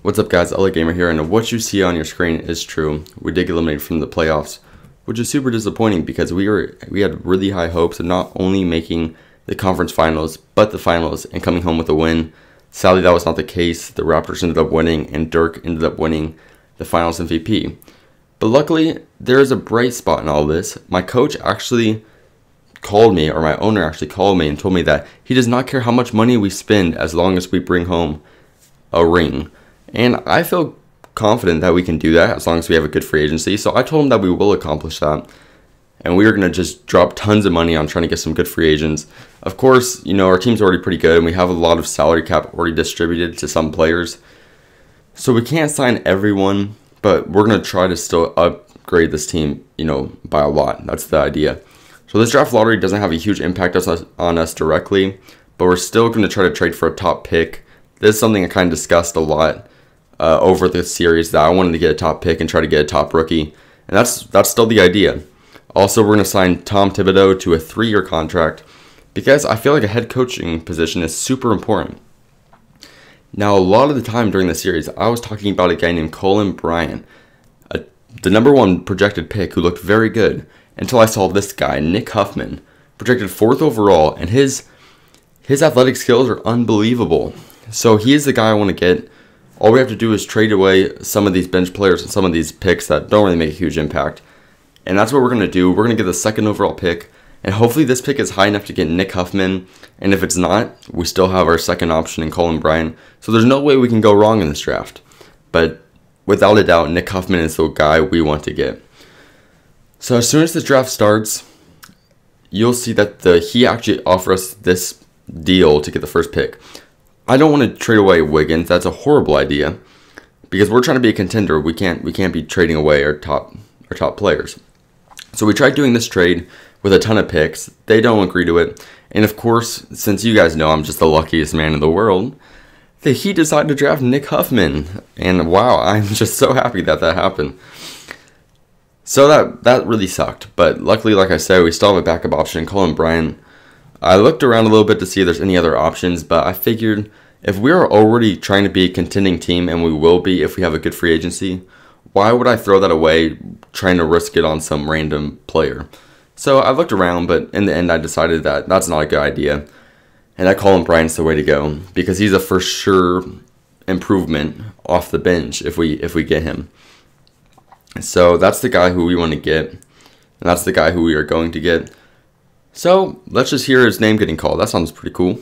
What's up guys, LA Gamer here, and what you see on your screen is true. We did get eliminated from the playoffs, which is super disappointing because we had really high hopes of not only making the conference finals, but the finals and coming home with a win. Sadly, that was not the case. The Raptors ended up winning, and Dirk ended up winning the finals MVP. But luckily, there is a bright spot in all this. My coach actually called me, or my owner actually called me and told me that he does not care how much money we spend as long as we bring home a ring. And I feel confident that we can do that as long as we have a good free agency. So I told him that we will accomplish that. And we are going to just drop tons of money on trying to get some good free agents. Of course, you know, our team's already pretty good and we have a lot of salary cap already distributed to some players. So we can't sign everyone, but we're going to try to still upgrade this team, you know, by a lot. That's the idea. So this draft lottery doesn't have a huge impact on us directly, but we're still going to try to trade for a top pick. This is something I kind of discussed a lot over the series, that I wanted to get a top pick and try to get a top rookie, and that's still the idea. Also, we're going to sign Tom Thibodeau to a 3-year contract because I feel like a head coaching position is super important. Now, a lot of the time during the series, I was talking about a guy named Colin Bryant, the #1 projected pick who looked very good, until I saw this guy, Nick Huffman, projected 4th overall, and his athletic skills are unbelievable. So he is the guy I want to get. All we have to do is trade away some of these bench players and some of these picks that don't really make a huge impact. And that's what we're going to do. We're going to get the 2nd overall pick. And hopefully this pick is high enough to get Nick Huffman. And if it's not, we still have our 2nd option in Colin Bryant. So there's no way we can go wrong in this draft. But without a doubt, Nick Huffman is the guy we want to get. So as soon as the draft starts, you'll see that he actually offered us this deal to get the 1st pick. I don't want to trade away Wiggins. That's a horrible idea because we're trying to be a contender. We can't be trading away our top players. So we tried doing this trade with a ton of picks. They don't agree to it. And of course, since you guys know I'm just the luckiest man in the world, he decided to draft Nick Huffman. And wow, I'm just so happy that happened. So that really sucked. But luckily, like I said, we still have a backup option, Colin Bryant. I looked around a little bit to see if there's any other options, but I figured if we're already trying to be a contending team, and we will be if we have a good free agency, why would I throw that away trying to risk it on some random player? So I looked around, but in the end I decided that that's not a good idea, and that Colin Bryant's the way to go because he's a for sure improvement off the bench if we get him. So that's the guy who we want to get, and that's the guy who we are going to get. So let's just hear his name getting called. That sounds pretty cool.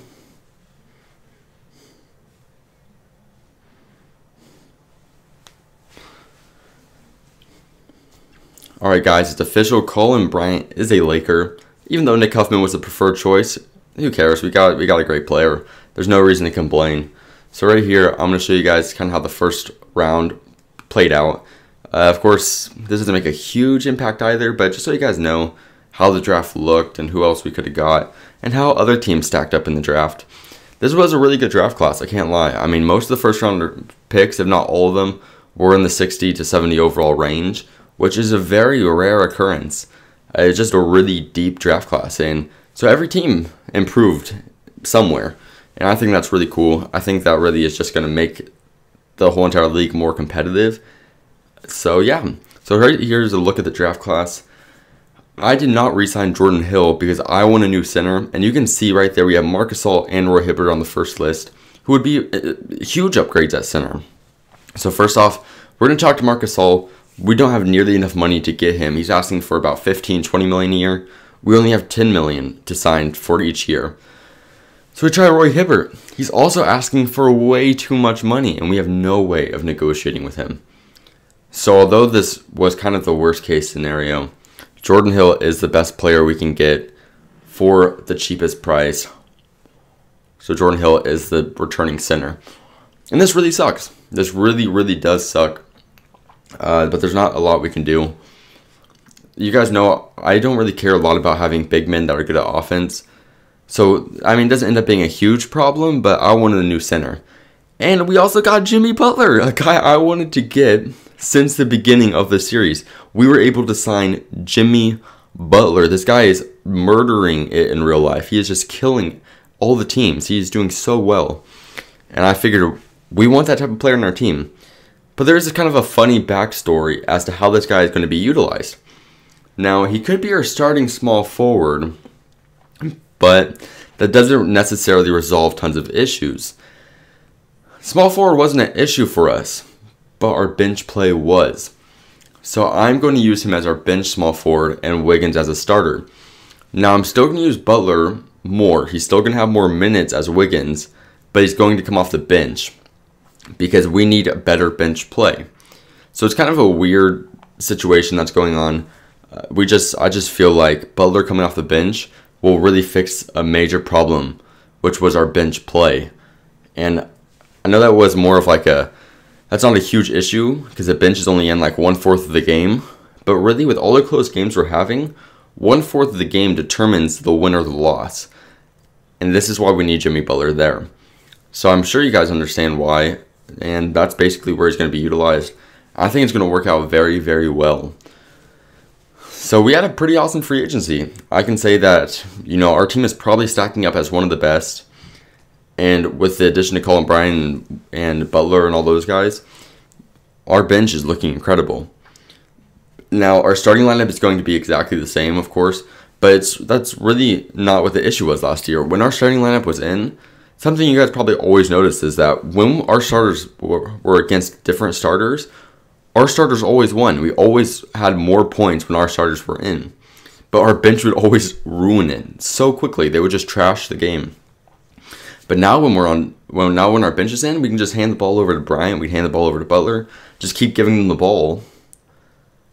Alright guys, it's official. Colin Bryant is a Laker. Even though Nick Huffman was the preferred choice, who cares? We got a great player. There's no reason to complain. So right here, I'm going to show you guys kind of how the first round played out. Of course, this doesn't make a huge impact either, but just so you guys know how the draft looked and who else we could have got and how other teams stacked up in the draft. This was a really good draft class, I can't lie. I mean, most of the first round picks, if not all of them, were in the 60 to 70 overall range, which is a very rare occurrence. It's just a really deep draft class, and so every team improved somewhere, and I think that's really cool. I think that really is just going to make the whole entire league more competitive. So yeah, so right here's a look at the draft class. I did not re-sign Jordan Hill because I want a new center, and you can see right there we have Marc Gasol and Roy Hibbert on the first list, who would be huge upgrades at center. So first off, we're going to talk to Marc Gasol. We don't have nearly enough money to get him. He's asking for about 15-20 million a year. We only have 10 million to sign for each year. So we try Roy Hibbert. He's also asking for way too much money, and we have no way of negotiating with him. So although this was kind of the worst case scenario, Jordan Hill is the best player we can get for the cheapest price. So Jordan Hill is the returning center. And this really sucks. This really does suck. But there's not a lot we can do. You guys know I don't really care a lot about having big men that are good at offense. So, I mean, it doesn't end up being a huge problem, but I wanted a new center. And we also got Jimmy Butler, a guy I wanted to get since the beginning of the series. We were able to sign Jimmy Butler. This guy is murdering it in real life. He is just killing all the teams. He is doing so well. And I figured We want that type of player on our team. But there is kind of a funny backstory as to how this guy is going to be utilized. Now, he could be our starting small forward, but that doesn't necessarily resolve tons of issues. Small forward wasn't an issue for us, but our bench play was. So I'm going to use him as our bench small forward and Wiggins as a starter. Now, I'm still going to use Butler more. He's still going to have more minutes as Wiggins, but he's going to come off the bench because we need a better bench play. So it's kind of a weird situation that's going on. I just feel like Butler coming off the bench will really fix a major problem, which was our bench play. And I know that was more of like that's not a huge issue because the bench is only in like 1/4 of the game. But really, with all the close games we're having, 1/4 of the game determines the win or the loss. And this is why we need Jimmy Butler there. So I'm sure you guys understand why. And that's basically where he's going to be utilized. I think it's going to work out very, very well. So we had a pretty awesome free agency. I can say that, our team is probably stacking up as one of the best. And with the addition of Colin Bryan and Butler and all those guys, our bench is looking incredible. Now, our starting lineup is going to be exactly the same, of course, but that's really not what the issue was last year. When our starting lineup was in, something you guys probably always noticed is that when our starters were against different starters, our starters always won. We always had more points when our starters were in. But our bench would always ruin it so quickly. They would just trash the game. But now when our bench is in, we can just hand the ball over to Bryant. We hand the ball over to Butler. Just keep giving them the ball.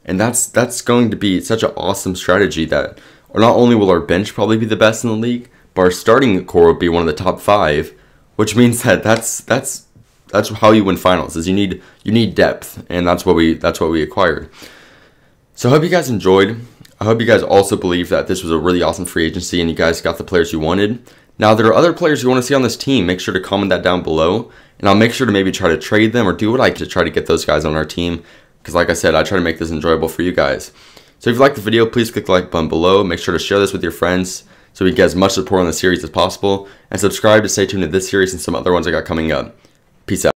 And that's going to be such an awesome strategy that not only will our bench probably be the best in the league, but our starting core will be one of the top 5, which means that that's how you win finals. Is you need depth, and that's what we acquired. So I hope you guys enjoyed. I hope you guys also believe that this was a really awesome free agency and you guys got the players you wanted. Now, there are other players you want to see on this team. Make sure to comment that down below, and I'll make sure to maybe try to trade them or do what I can to try to get those guys on our team. Because like I said, I try to make this enjoyable for you guys. So if you liked the video, please click the like button below. Make sure to share this with your friends so we get as much support on the series as possible. And subscribe to stay tuned to this series and some other ones I got coming up. Peace out.